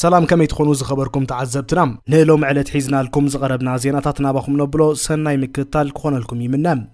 سلام كم يتخونوا زخبركم تعذبتنا نيلو معلت حيزنا لكم زغربنا زيناتنا بخم نبلو سناي مكتال كون لكم يمنام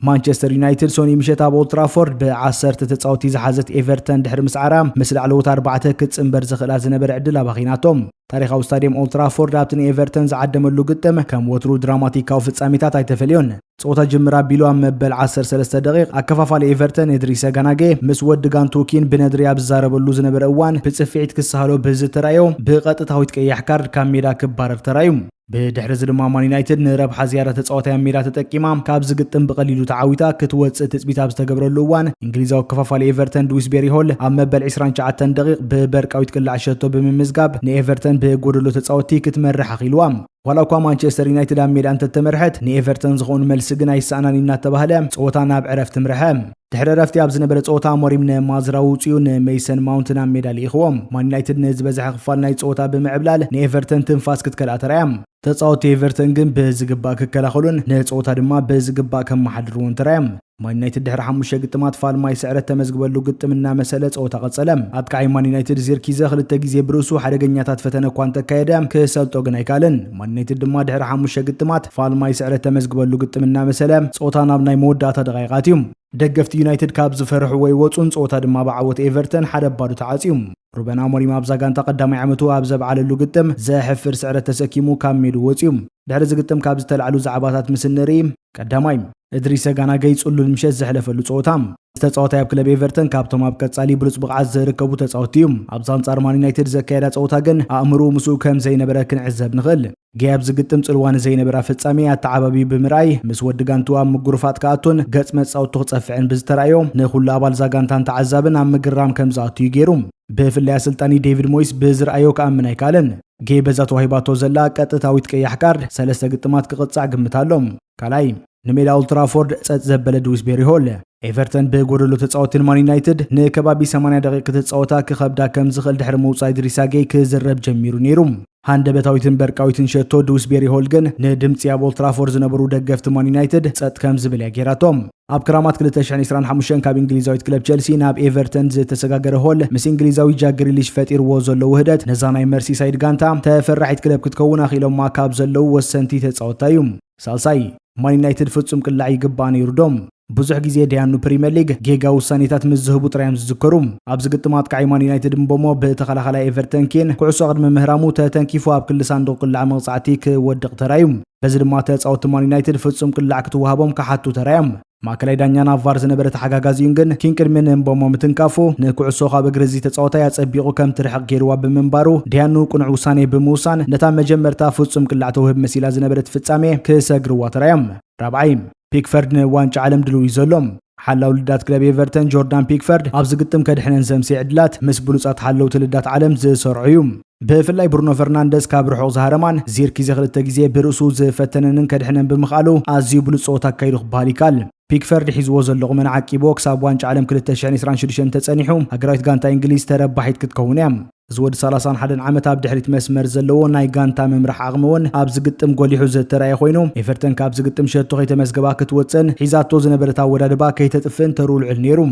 مانشستر يونايتد سوني مشيت اب اولد ترافورد ب10 تتصاوتي زحازت ايفرتون دحر مسعرام مثل علوت 4 كتصنبر زخلا زنبر عدل باخيناتهم تاريخ ستاديوم اولد ترافورد ابتن ايفرتون زعدملو قدم كم وترو دراماتيكاو فصاميتات ايتفليون صوتا جمرا بيلو مبل 10 دقيق اكفافال ايفرتون ادريس غاناغي مس ود غانتوكين بندريا بزاربلو زنبر اوان بصفيت كسهالو بز ترايو بقطتاويت قيح كارد كاميرا كبارر ترايو بدحر زلما مان يونايتد نربح زياره تصوتا ميرا تطقيما كابز قطم بقليلو تعاويتا كتوص تصبيتا بستغبرلو وان انجليزاو كفافال ايفرتون دويسبيري هول امبل 29 دقيق ببرقاويت قلاعشتو بممزغاب نيفرتون بغودلو تصوتي كتمرح خيلوام ولاكو مانشستر يونايتد امير انت تمرحت نيفرتون زغون ملس غنا يسانانينا تبهله صوتانا بعرفت مرحم دحر رفتي ابز نبر صوتا موريم مازراو صيون ميسن ماونتن ميدال يخوم مان يونايتد نزبزح خفال ناي صوتا بمعبلال نيفرتون تنفاس كتكلا ترايم تصاوت ايفرتون ግን በዝግባ ከከላኸሉን ነጾታ ድማ በዝግባ ከመሐድሩን ተራም ማን ዩናይትድ ድሕሪ 5 ግጥማት ፋልማይ ስዕረት ተመዝግበሉ ግጥምና መሰለ ጾታ ቀጸለም አጥቃይ ማን ዩናይትድ ዚርኪዘ ክልተ ጊዜ ብሩሱ ሓደገኛታት ፈተነ ኳን ተካየደ ከሰልጦ ግን አይካልን ማን ዩናይትድ ድማ ድሕሪ 5 ግጥማት ፋልማይ ስዕረት ተመዝግበሉ ግጥምና መሰለ ጾታ ናብ ናይ መወዳእታ ደቂቃትዮም ደገፍቲ ዩናይትድ ካብ ዝፈርሑ ወይ ወጹን ጾታ ድማ በዓወት ኤቨርተን ሓደ ባዱ ተዓጽዮም ሩበን አሞሪም አብዛጋን ተቀዳማይ ዓመቱ አብዘብ ዓለሉ ግጥም ዘሕፍር ስዕረት ተሰኪሙ ካብ ሜዱ ወጽዮም ድሕሪ ዝግጥም ካብ ዝተልዓሉ ዛዕባታት ምስነሪ ቀዳማይ ادريس غاناغي ጽሉል ምሸት ዘሕለፈሉ ጾታም ተጻዋታይ ኣብ ክለብ ኤቨርተን ካብቶም ኣብ ቀጻሊ ብሉጽ ብቕዓት ዝርከቡ ተጻዋትዮም ኣብ ዛንጻር ማን ዩናይትድ ዘካየዳ ጾታ ግን ኣእምሮ ሙሱ ከም ዘይነበረ ክንዕዘብ ንኽእል ገያብ ዝግጥም ጽልዋን ዘይነበረ ፍጻሜ ኣተዓባቢ ብምራይ ምስ ወዲ ጋንቱ ኣብ ምጉርፋት ካኣቶን ገጽ መጻውቱ ክጸፍዕን ብዝተራዮ ንኹሉ ኣባል ዛጋንታን ተዓዛብን ኣብ ምግራም ከም ዝኣትዩ ገይሮም በፍላይ አሰልጣኒ ዴቪድ ሞይስ በዝራዮ ከአምን አይካለን ጌ በዛት ዋሂባቶ ዘላ ቀጥታዊት ቀያሕ ካርድ ሰለስተ ግጥማት ክቅጻዕ ግምታሎም ካላይ ንሜዳ ኦልድ ትራፎርድ ጸጥ ዘበለ ዱዊስቤሪ ሆል ኤቨርተን በጎደሎ ተጻውትን ማን ዩናይትድ ንከባቢ 80 ደቂቃ ተጻውታ ክኸብዳ ከም ዝኽእል ድሕሪ መውጻኢ ድሪሳጌይ ክዝረብ ጀሚሩ ነይሩም ሃንደበታዊትን በርቃዊትን ሸቶ ዱዊስቤሪ ሆል ግን ንድምጽ ኣብ ኦልድ ትራፎርድ ዝነበሩ ደገፍቲ ማን ዩናይትድ ጸጥ ከም ዝብል ያጌራቶም ኣብ ክራማት 2025 ካብ እንግሊዛዊት ክለብ ቸልሲ ናብ ኤቨርተን ዝተሰጋገረ ሆል ምስ እንግሊዛዊ ጃክ ግሪሊሽ ፈጢርዎ ዘሎ ውህደት ነዛናይ መርሲሳይድ ጋንታ ተፈራሒት ክለብ ክትከውን ኣኺሎም ካብ ዘለው ወሰንቲ ተጻውታዮም ሳልሳይ ማን ዩናይትድ ፍጹም ቅላዕ ይግባእ ነይሩዶም ብዙሕ ግዜ ዲያኑ ፕሪሚየር ሊግ ጌጋ ውሳኔታት ምዝህቡ ጥራይም ዝዝከሩም ኣብ ዝግጥማት ካይ ማን ዩናይትድ እምቦሞ በተኸላኸላይ ኤቨርተን ኬን ኩዕሶ ቅድመ ምህራሙ ተተንኪፉ ኣብ ክሊ ሳንዱቕ ቅላዕ መቕጻዕቲ ክወድቕ ተራዩም በዚ ድማ ተጻውቲ ማን ዩናይትድ ፍጹም ቅላዕ ክትወሃቦም ካሓቱ ተራዮም ማከላይ ዳኛና ቫር ዝነበረ ተሓጋጋዚውን ግን ኪንቅድሜን እምቦሞ ምትንካፉ ንኩዕሶ ካብ እግሪ እዚ ተጻውታይ ኣጸቢቑ ከም ትርሕቕ ገይርዋ ብምንባሩ ዲያኑ ቁኑዕ ውሳኔ ብምውሳን ነታ መጀመርታ ፍጹም ቅላዕ ተውህብ መሲላ ዝነበረት ፍጻሜ ክሰግርዋ ተራዮም ራብዓይ ፒክፈርድ ንዋንጫ ዓለም ድልው ይዘሎም ሓላው ልዳት ክለብ ኤቨርተን ጆርዳን ፒክፈርድ ኣብ ዝግጥም ከድሕነን ዘምሲ ዕድላት ምስ ብሉጻት ሓላው ትልዳት ዓለም ዝሰርዑ በፍላይ ብሩኖ ፈርናንደስ ካብ ርሑቕ ዝሃረማን ዚርኪዘ ክልተ ግዜ ብርእሱ ዝፈተነንን ከድሕነን ብምኽኣሉ ኣዝዩ ብሉጽ ጾታ ኣካይዱ ክበሃል ይካል ፒክፈርድ ሒዝዎ ዘሎ ቁመና ዓቂቦ ክሳብ ዋንጫ ዓለም 2026 ተጸኒሑ ሃገራዊት ጋንታ እንግሊዝ ተረባሒት ክትከውን እያ ዝወድ 31 ዓመት ኣብ ድሕሪት መስመር ዘለዎ ናይ ጋንታ መምራሕ ኣቕመውን ኣብ ዝግጥም ጎሊሑ ዝተራየ ኮይኑ ኤቨርተን ካብ ዝግጥም ሸቶ ከይተመዝገባ ክትወፅን ሒዛቶ ዝነበረት ኣወዳድባ ከይተጥፍን ተሩልዕል ነይሩ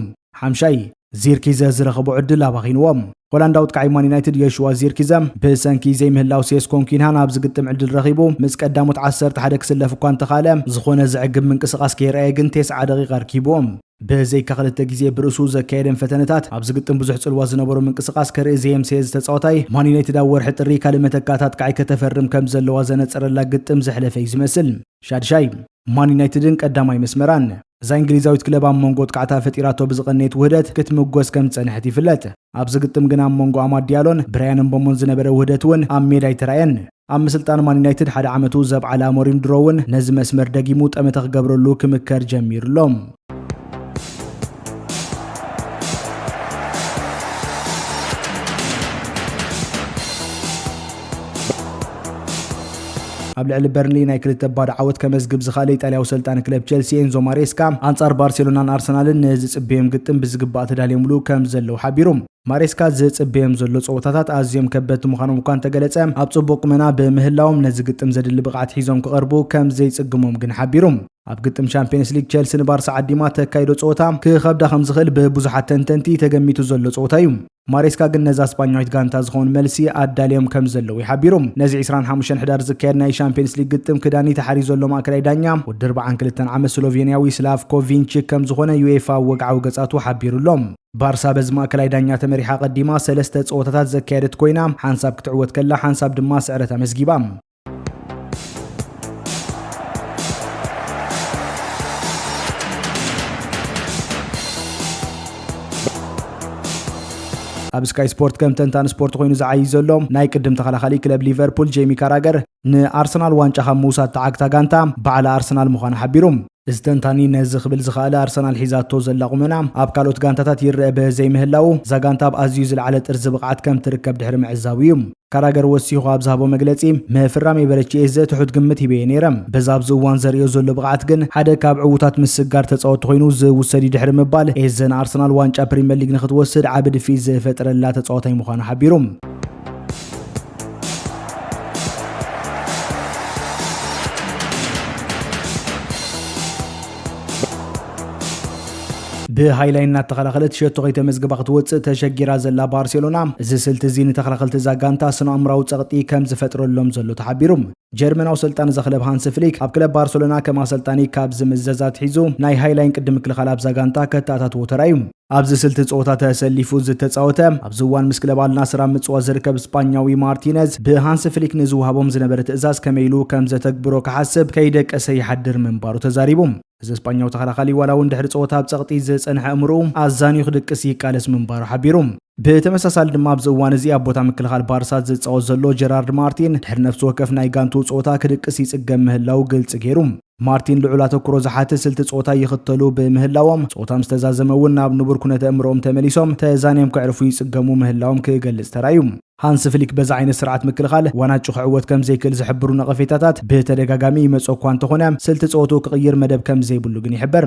ሓምሻይ ዚርኪዘ ዝረኸቦ ዕድል ኣባኺንዎም ሆላንዳዊት ካይ ማን ዩናይትድ የሹዋ ዚርኪዘ ብሰንኪ ዘይምህላው ሴስኮን ኪንሃን ኣብ ዝግጥም ዕድል ረኺቡ ምስ ቀዳሞት 11 ክስለፍ እኳ እንተኻለ ዝኾነ ዝዕግብ ምንቅስቓስ ከይረኣየ ግን 9 ደቂቃ ረኪቦም በዘይካ ክልተ ግዜ ብርእሱ ዘካየደን ፈተነታት ኣብ ዝግጥም ብዙሕ ጽልዋ ዝነበሩ ምንቅስቓስ ከርኢ ዘየምሰየ ተጻዋታይ ማን ዩናይትድ ኣብ ወርሒ ጥሪ ካልእ መተካታት ካይ ከተፈርም ከም ዘለዋ ዘነጸረላ ግጥም ዘሕለፈ እዩ ዝመስል ሻድሻይ ማን ዩናይትድን ቀዳማይ መስመራን እዛ እንግሊዛዊት ክለብ ኣብ መንጎ ጥቃዕታ ፈጢራቶ ብዝቐነየት ውህደት ክትምጎስ ከም ዝጸንሐት ይፍለጥ ኣብ ዝግጥም ግን ኣብ መንጎ ኣማድ ዲያሎን ብራያን እምቦሞን ዝነበረ ውህደት እውን ኣብ ሜዳ ይተራየን ኣብ ምስልጣን ማን ዩናይትድ ሓደ ዓመቱ ዘብዓላ አሞሪም ድሮውን ነዚ መስመር ደጊሙ ጠመተ ክገብረሉ ክምከር ጀሚሩሎም ኣብ ልዕሊ በርንሊ ናይ ክልተ ባድ ዓወት ከመዝግብ ዝኻለ ኢጣልያዊ ሰልጣን ክለብ ቸልሲ ኤንዞ ማሬስካ ኣንጻር ባርሴሎናን ኣርሰናልን ንዝጽበዮም ግጥም ብዝግባእ ተዳልየምሉ ከም ዘለው ሓቢሮም ማሬስካ ዝጽበየም ዘሎ ጾታታት ኣዝዮም ከበድቲ ምዃኖም እኳ ተገለጸ ኣብ ጽቡቕ ቁመና ብምህላዎም ነዚ ግጥም ዘድሊ ብቕዓት ሒዞም ክቐርቡ ከም ዘይጽግሞም ግን ሓቢሮም ኣብ ግጥም ቻምፒየንስ ሊግ ቸልሲ ንባርሳ ዓዲማ ተካይዶ ጾታ ክኸብዳ ከም ዝኽእል ብብዙሓት ተንተንቲ ተገሚቱ ዘሎ ጾታ እዩ ማሬስካ ግን ነዛ ስፓኛዊት ጋንታ ዝኾን መልሲ ኣዳልዮም ከም ዘለው ይሓቢሮም ነዚ 25 ሕዳር ዝካየድ ናይ ቻምፒየንስ ሊግ ግጥም ክዳኒ ተሓሪዞ ዘሎ ማእከላይ ዳኛ ወዲ 42 ዓመት ስሎቬንያዊ ስላቭኮ ቪንቺክ ከም ዝኾነ ዩኤፋ ወግዓዊ ገጻቱ ሓቢሩሎም ባርሳ በዚ ማእከላይ ዳኛ ተመሪሓ ቀዲማ 3 ጾታታት ዘካየደት ኮይና ሓንሳብ ክትዕወት ከላ ሓንሳብ ድማ ስዕረት ኣመስጊባ ኣብ ስካይ ስፖርት ከም ተንታን ስፖርት ኮይኑ ዝዓይ ዘሎ ናይ ቅድም ተኸላኻሊ ክለብ ሊቨርፑል ጄሚ ካራገር ንኣርሰናል ዋንጫ ከም ምውሳድ ተዓግታ ጋንታ በዓል ኣርሰናል ምዃኑ ሓቢሮም እዚ ተንታኒ ነዚ ክብል ዝኽኣለ ኣርሰናል ሒዛቶ ዘላ ቁመና ኣብ ካልኦት ጋንታታት ይርአ በዘይምህላው እዛ ጋንታ ኣብ ኣዝዩ ዝለዓለ ጥርዚ ብቕዓት ከም ትርከብ ድሕሪ ምዕዛቡ እዩ ካራገር ወሲኹ ኣብ ዝሃቦ መግለጺ መፍራም የበለች ኤዘ ትሑት ግምት ሂበየ ነይረ በዛ ኣብዚ እዋን ዘርእዮ ዘሎ ብቕዓት ግን ሓደ ካብ ዕዉታት ምስጋር ተጻወቲ ኮይኑ ዝውሰድ ድሕሪ ምባል ኤዘ ንኣርሰናል ዋንጫ ፕሪምየር ሊግ ንኽትወስድ ዓቢ ድፊት ዝፈጥረላ ተጻዋታይ ምዃኑ ሓቢሮም بهايلاين نتخلخلت شتو غيت مزغبا ክትወጽእ ተሸጊራ ዘላ ባርሴሎና እዚ ስልት እዚ ንተኸላኸልቲ ዛጋንታ ስነ ኣምራው ጸቕጢ ከም ዝፈጥረሎም ዘሎ ተሓቢሩም ጀርመናዊ ሰልጣን ዘኽለብ ሃንስ ፍሊክ ኣብ ክለብ ባርሴሎና ከም ኣሰልጣኒ ካብ ዝምዘዛት ሒዙ ናይ ሃይላይን ቅድም ክልኻል ኣብ ዛጋንታ ከተኣታትዎ ተራዩ ኣብዚ ስልት ጾታ ተሰሊፉ ዝተጻወተ ኣብ ዝዋን ምስ ክለብ አልናስር ምጽዋ ዝርከብ ስፓኛዊ ማርቲነዝ ብሃንስ ፍሊክ ንዝውሃቦም ዝነበረ ትእዛዝ ከመይሉ ከም ዘተግብሮ ክሓስብ ከይደቀሰ ይሓድር ምንባሩ ተዛሪቦም እዚ ስፓኛዊ ተኸላኻሊ ዋላውን ድሕሪ ጾታ ኣብ ጸቕጢ ዝጸንሐ እምሩ ኣዛንዩ ክድቅስ ይቃለስ ምንባሩ ሓቢሮም بتمساسال ድማ ኣብ ዝዋን እዚ ኣብ ቦታ ምክልኻል ባርሳ ዝጻወት ዘሎ ጀራርድ ማርቲን ድሕሪ ነፍሲ ወከፍ ናይ ጋንቱ ጾታ ክድቅስ ይጽገም ምህላው ግልጽ ገይሩ ማርቲን ልዑል ኣተኩሮ ዝሓተ ስልቲ ጾታ ይኽተሉ ብምህላዎም ጾታ ምስተዛዘመውን ናብ ንቡር ኩነተ እምሮኦም ተመሊሶም ተዛንዮም ክዕርፉ ይጽገሙ ምህላዎም ክገልጽ ተራዩ ሃንስ ፍሊክ በዛ ዓይነት ስርዓት ምክልኻል ዋናጭ ክዕወት ከም ዘይክእል ዝሕብሩ ነቐፌታታት ብተደጋጋሚ ይመጽ እኳ እንተኾነ ስልቲ ጾቱ ክቕይር መደብ ከም ዘይብሉ ግን ይሕበር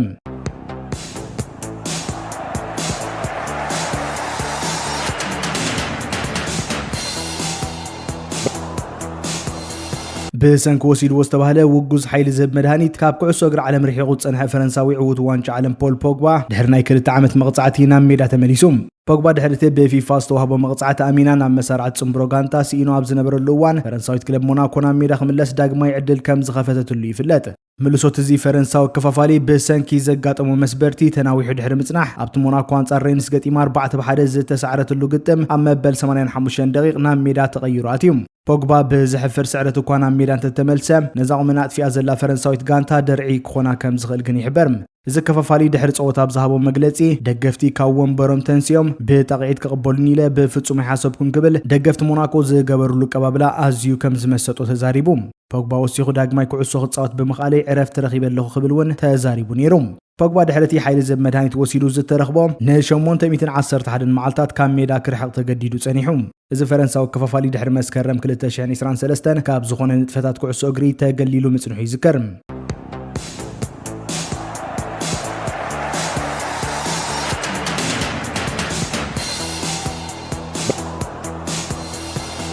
بسنك وسيد وستبهله وجوز حيل زب مدهنيت كاب كعسو أجر على مريح يغوت سنة فرنساوي عود وانش عالم بول بوجبا دحرنا يكل تعمت مقطعتنا ميدا تمليسوم بوجبا دحرته بفي فاست وهبو مقطعات أمينا نام مسارعة سمبروغانتا سينو عبز نبر اللوان فرنساوي كلب موناكو نام ميدا خملس داق ما يعدل كم زخافته اللي في اللات ملوسوت زي فرنساوي كفافالي بسنكي زقات أمو مسبرتي تناوي حد حرم تنح عبت موناكو انصار رينس قت إمار بعت بحدث تسعرة اللو قدم أما بل 85 دقيقة نام ميدا تغيراتيهم بوجبا بزحفر سعرته كوانا ميدان تتملسم نزاع منات في أزلا فرنساويت غانتا درعي كونا كم زغل غني حبرم إذا كفافالي دحر صوتا بزهبو مجلسي دقفتي كاوم برم تنسيوم بتقعيد كقبولني له بفتصوم حسابكم قبل دقفت موناكو زي قبر له قبابلا أزيو كم زمسطو تزاريبوم بوجبا وسيخو داغماي كعسو خصات بمخالي عرف ترخيب له خبلون تزاريبو نيروم بوجبا دحرتي حيل زب مدهانيت وسيلو زترخبوم نشمون تميتن 11 معلتات كام ميدا كرحق تجديدو صنيحوم إذا فرنسا وكفافالي دحر مسكرم كلتا شان إسران سلستان كاب زخون نتفتات كعسو أجري تقليلو مصنوحي ذكرم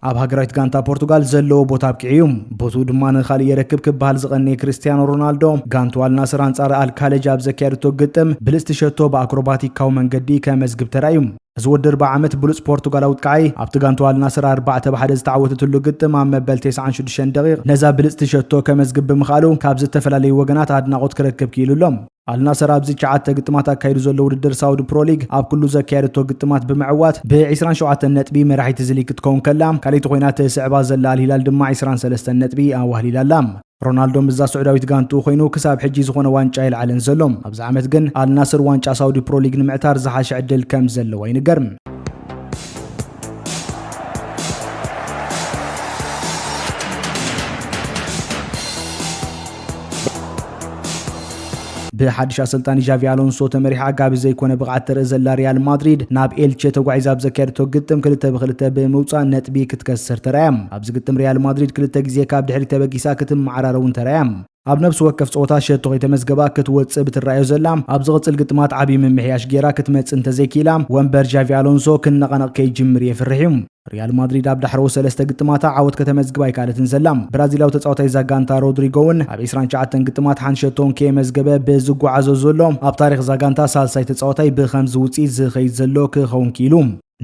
ኣብ ሃገራዊት ጋንታ ፖርቱጋል ዘሎ ቦታ ኣብቂዕዩም ቦቱ ድማ ንኻሊ የረክብ ክበሃል ዝቐኒ ክርስቲያኖ ሮናልዶ ጋንቱ አልናስር አንጻር አልካለጅ ኣብ ዘካየደቶ ግጥም ብልስቲ ሸቶ በአክሮባቲካው መንገዲ ከመዝግብ ተራዩ ዝወድር በዓመት ብሉጽ ፖርቱጋላዊ ቃይ ኣብቲ ጋንቱ አልናስር 4 በሓደ ዝተዓወተትሉ ግጥም ኣብ መበል 96 ደቂቕ ነዛ ብልጽቲ ሸቶ ከመዝግብ ብምኻሉ ካብ ዝተፈላለዩ ወገናት ኣድናቆት ክረክብ ክኢሉሎም አልናስር ኣብዚ ቻዓተ ግጥማት ኣካይዱ ዘሎ ውድድር ሳውዲ ፕሮ ሊግ ኣብ ኩሉ ዘካየደቶ ግጥማት ብምዕዋት ብ27 ነጥቢ መራሒት ዝሊግ ክትከውን ከላ ካልእቲ ኮይናት ስዕባ ዘላ አልሂላል ድማ 23 ነጥቢ ኣዋህሊላላ ሮናልዶ ምዛ ስዑዳዊት ጋንቱ ኮይኑ ክሳብ ሕጂ ዝኾነ ዋንጫ ይልዓለን ዘሎም ኣብዚ ዓመት ግን አልናስር ዋንጫ ሳውዲ ፕሮ ሊግ ንምዕታር ዝሓሸ ዕድል ከም ዘለዎ ይንገርም بحدش أسلطان جافي ألونسو تمريح عقاب زي كونه بقعتر زلا ريال مدريد ناب إلتشي توقعيز أبزا كيرتو قدم كلتا بخلتا بموصا نتبي كتكسر ترايم أبزا قدم ريال مدريد كلتا جزيه كاب دحري تبقي ساكتم معرارون ترايم ኣብ ነፍስ ወከፍ ጾታ ሸቶ ከተመዝገባ ክትወጽእ ብትራእዮ ዘላ ኣብ ዝቕጽል ግጥማት ዓቢ ምምሕያሽ ጌራ ክትመጽእ እንተዘይኪላ ወንበር ጃቪ ኣሎንሶ ክንነቐነቕ ከይጅምር የፍርሕ ሪያል ማድሪድ ኣብ ዳሕሮ 3 ግጥማታ ዓወት ከተመዝግባ ይካለትን ዘላም ብራዚላዊ ተጻዋታይ ዛጋንታ ሮድሪጎውን ኣብ 29 ግጥማት ሓንሸቶን ከመዝገበ ብዝጓዓዞ ዘሎ ኣብ ታሪኽ ዛጋንታ ሳልሳይ ተጻዋታይ ብኸምዚ ውጽኢት ዝኸይድ ዘሎ ክኸውን ኪሉ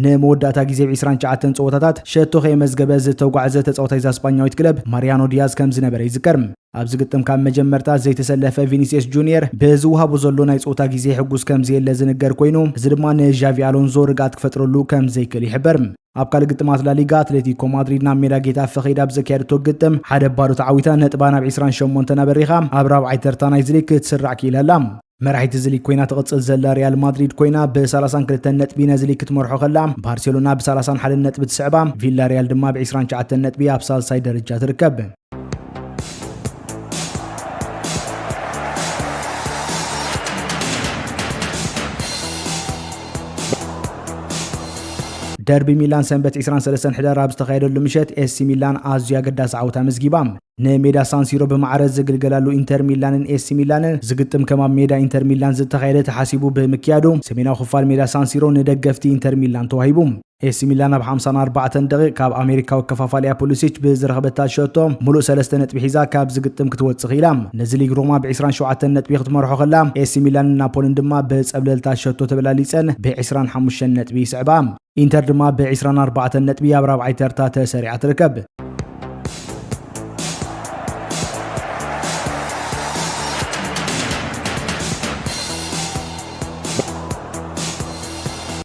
ንመወዳእታ ግዜ 29 ጸወታታት ሸቶ ከመዝገበ ዝተጓዓዘ ተጻዋታይ እስፓኛዊት ክለብ ማሪያኖ ዲያዝ ከም ዝነበረ ይዝከርም ኣብ ዝግጥም ካብ መጀመርታ ዘይተሰለፈ ቪኒሲየስ ጁኒየር ብዝውሃቡ ዘሎ ናይ ጾታ ግዜ ሕጉስ ከም ዘየለ ዝንገር ኮይኑ እዚ ድማ ንጃቪ ኣሎንሶ ርግኣት ክፈጥረሉ ከም ዘይክእል ይሕበር ኣብ ካልእ ግጥማት ላሊጋ አትሌቲኮ ማድሪድ ናብ ሜዳ ጌታፌ ኸይዳ ብዘካየደቶ ግጥም ሓደ ባዶ ተዓዊታ ነጥባ ናብ 28 ነበሪኻ ኣብ ራብዓይ ተርታ ናይ ዝሊግ ክትስራዕ ኪኢላ መራሒት ዝሊግ ኮይና ትቕጽል ዘላ ሪያል ማድሪድ ኮይና ብ32 ነጥቢ ነዚ ሊግ ክትመርሖ ከላ ባርሴሎና ብ31 ነጥቢ ትስዕባ ቪላሪያል ድማ ብ29 ነጥቢ ኣብ ሳልሳይ ደረጃ ትርከብ ደርቢ ሚላን ሰንበት 23 ሕዳር ኣብ ዝተኻየደሉ ምሸት ኤሲ ሚላን ኣዝዩ ኣገዳሲ ዓወታ መዝጊባ ንሜዳ ሳንሲሮ በማዕረዝ ዝግልገላሉ ኢንተር ሚላንን ኤሲ ሚላንን ዝግጥም ከም ኣብ ሜዳ ኢንተር ሚላን ዝተኻየደ ተሓሲቡ ብምክያዱ ሰሜናዊ ክፋል ሜዳ ሳንሲሮ ንደገፍቲ ኢንተር ሚላን ተዋሂቡ ኤሲ ሚላን ኣብ 54 ደቂቕ ካብ ኣሜሪካዊ ከፋፋልያ ፖሊሲች ብዝረኸበታ ሸቶ ሙሉእ 3 ነጥቢ ሒዛ ካብ ዝግጥም ክትወጽእ ኺላ ነዚ ሊግ ሮማ ብ27 ነጥቢ ክትመርሖ ከላ ኤሲ ሚላንን ናፖሊን ድማ ብጸብለልታ ሸቶ ተበላሊጸን ብ25 ነጥቢ ይስዕባ ኢንተር ድማ ብ24 ነጥቢ ኣብ ራብዓይ ተርታ ተሰሪዓ ትርከብ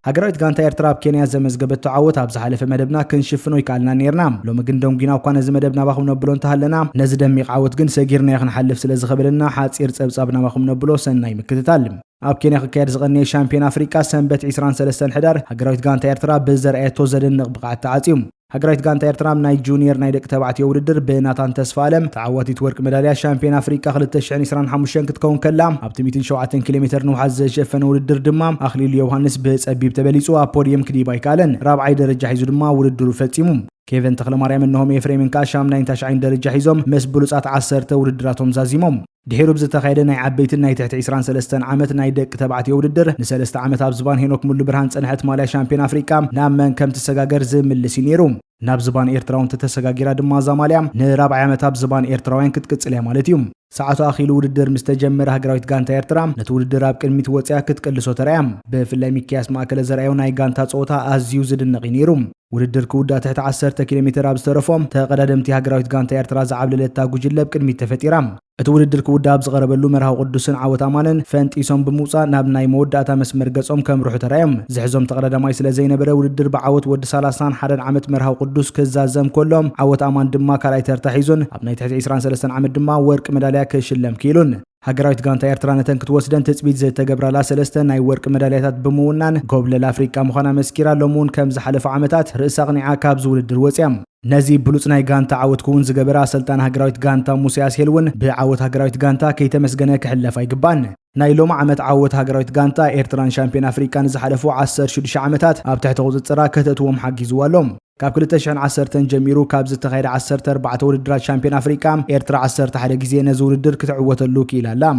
ሃገራዊት ጋንታ ኤርትራ ኣብ ኬንያ ዘመዝገበቶ ዓወት ኣብ ዝሓለፈ መደብና ክንሽፍኖ ይካልና ነርና ሎሚ ግን ደንጊና እኳ ነዚ መደብና ባኹም ነብሎ እንተሃለና ነዚ ደሚቕ ዓወት ግን ሰጊርና ይኽንሓልፍ ስለ ዝኸበለና ሓፂር ጸብጻብና ባኹም ነብሎ ሰናይ ምክትታል ኣብ ኬንያ ክካየድ ዝቐነየ ሻምፒዮን ኣፍሪቃ ሰንበት 23 ሕዳር ሃገራዊት ጋንታ ኤርትራ ብዘርአየቶ ዘደንቕ ብቕዓት ተዓጽዩ ሃገራዊት ጋንታ ኤርትራ ናይ ጁኒየር ናይ ደቂ ተባዕትዮ ውድድር ብናታን ተስፋለም ተዓዋቲት ወርቂ ሜዳልያ ሻምፒዮን ኣፍሪቃ 2025 ክትከውን ከላ ኣብቲ 107 ኪሎ ሜትር ንውሓት ዘሸፈነ ውድድር ድማ ኣኽሊሉ ዮሃንስ ብጸቢብ ተበሊጹ ኣብ ፖዲየም ክዲባ ይካለን ራብዓይ ደረጃ ሒዙ ድማ ውድድሩ ፈጺሙ ኬቨን ተኽለማርያም እንሆም ኤፍሬምን ካሻም ናይ 9 ደረጃ ሒዞም ምስ ብሉጻት 10 ውድድራቶም ዛዚሞም ድሒሩ ብዝተኻየደ ናይ ዓበይትን ናይ ትሕቲ 23 ዓመት ናይ ደቂ ተባዕትዮ ውድድር ን3 ዓመት ኣብ ዝባን ሄኖክ ሙሉ ብርሃን ጸንሐት ማልያ ሻምፒዮን ኣፍሪቃ ናብ መን ከም ትሰጋገር ዝምልስ ነይሩ ናብ ዝባን ኤርትራውን ተሰጋጊራ ድማ ዛማልያ ንራብዓይ ዓመት ኣብ ዝባን ኤርትራውያን ክትቅጽል እያ ማለት እዩ ሰዓቱ ኣኺሉ ውድድር ምስ ተጀመረ ሃገራዊት ጋንታ ኤርትራ ነቲ ውድድር ኣብ ቅድሚት ወጽያ ክትቅልሶ ተራእያ ብፍላይ ሚክያስ ማእከለ ዘርአዮ ናይ ጋንታ ጾታ ኣዝዩ ዝድነቕ ነይሩ ውድድር ክውዳእ ትሕቲ 10 ኪሎ ሜትር ኣብ ዝተረፎም ተቐዳደምቲ ሃገራዊት ጋንታ ኤርትራ ዝዓብለለታ ጉጅለ ቅድሚት ተፈጢራ እቲ ውድድር ክውዳእ ኣብ ዝቐረበሉ መርሃዊ ቅዱስን ዓወት ኣማንን ፈንጢሶም ብምውጻእ ናብ ናይ መወዳእታ መስመር ገጾም ከምርሑ ተራእዮም ዝሕዞም ተቐዳዳማይ ስለ ዘይነበረ ውድድር ብዓወት ወዲ 31 ዓመት መርሃዊ ቅዱስ ክዛዘም ከሎም ዓወት ኣማን ድማ ካልኣይ ተርታ ሒዙን ኣብ ናይ ትሕቲ 23 ዓመት ድማ ወርቂ ሜዳልያ ክሽለም ኪኢሉን ሃገራዊት ጋንታ ኤርትራ ነተን ክትወስደን ትጽቢት ዝተገብራላ 3 ናይ ወርቂ ሜዳልያታት ብምውናን ጎብለል ኣፍሪቃ ምዃና መስኪራ ሎሙን ከም ዝሓለፈ ዓመታት ርእሳ ቅኒዓ ካብ ዝውድድር ወጽያ ነዚ ብሉጽ ናይ ጋንታ ዓወት ክውን ዝገበራ ኣሰልጣን ሃገራዊት ጋንታ ሙሴ ኣስሄልውን ብዓወት ሃገራዊት ጋንታ ከይተመስገነ ክሕለፍ ኣይግባን ናይ ሎማ ዓመት ዓወት ሃገራዊት ጋንታ ኤርትራን ሻምፒዮን ኣፍሪቃን ዝሓለፉ 16 ዓመታት ኣብ ትሕቲ ቁጽጽራ ከተትዎም ሓጊዝዋሎም ካብ 2010 ጀሚሩ ካብ ዝተኻየደ 14 ውድድራት ሻምፒዮን ኣፍሪቃ ኤርትራ 11 ግዜ ነዚ ውድድር ክትዕወተሉ ክኢላላ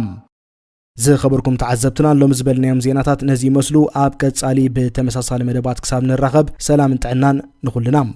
ዝኸበርኩም ተዓዘብትና ሎም ዝበልናዮም ዜናታት ነዚ ይመስሉ ኣብ ቀጻሊ ብተመሳሳሊ መደባት ክሳብ ንራኸብ ሰላም ጥዕናን ንኹልናም